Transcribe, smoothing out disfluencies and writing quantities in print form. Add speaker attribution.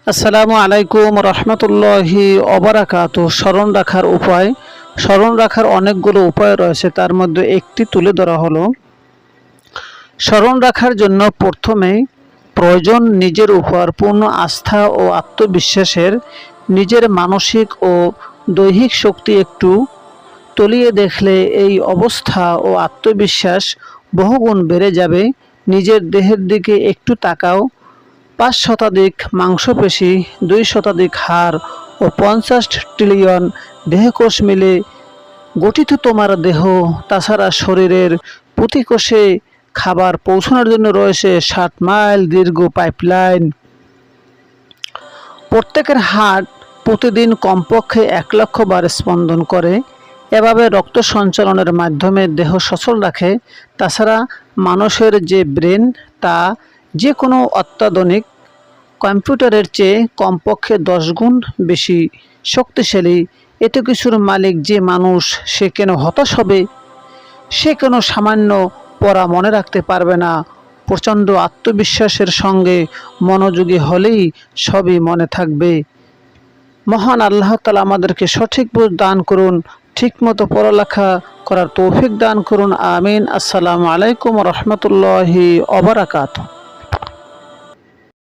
Speaker 1: আসসালামু আলাইকুম রহমতুল্লাহি অবরাকাতু। স্মরণ রাখার উপায়। স্মরণ রাখার অনেকগুলো উপায় রয়েছে, তার মধ্যে একটি তুলে ধরা হলো। স্মরণ রাখার জন্য প্রথমেই প্রয়োজন নিজের উপর পূর্ণ আস্থা ও আত্মবিশ্বাসের। নিজের মানসিক ও দৈহিক শক্তি একটু তলিয়ে দেখলে এই অবস্থা ও আত্মবিশ্বাস বহুগুণ বেড়ে যাবে। নিজের দেহের দিকে একটু তাকাও। ৫ শতাধিক মাংসপেশি, ২ শতাধিক হাড় ও ৫০ ট্রিলিয়ন দেহকোষ মিলে গঠিত তোমার দেহ। তাছাড়া শরীরের প্রতি কোষে খাবার পৌঁছানোর জন্য রয়েছে ৬০ মাইল দীর্ঘ পাইপলাইন। প্রত্যেকের হার্ট প্রতিদিন কমপক্ষে ১ লক্ষ বার স্পন্দন করে। এভাবে রক্ত সঞ্চালনের মাধ্যমে দেহ সচল রাখে। তাছাড়া মানুষের যে ব্রেন, তা যে কোনো অত্যাধুনিক কম্পিউটারের চেয়ে কমপক্ষে ১০ গুণ বেশি শক্তিশালী। এত কিছুর মালিক যে মানুষ, সে কেন হতাশ হবে? সে কেন সামান্য পড়া মনে রাখতে পারবে না? প্রচণ্ড আত্মবিশ্বাসের সঙ্গে মনোযোগী হলেই সবই মনে থাকবে। মহান আল্লাহ তাআলা আমাদেরকে সঠিক বুঝ দান করুন, ঠিকমতো পড়ালেখা করার তৌফিক দান করুন। আমিন। আসসালামু আলাইকুম রহমতুল্লাহি ওয়া বারাকাতুহু।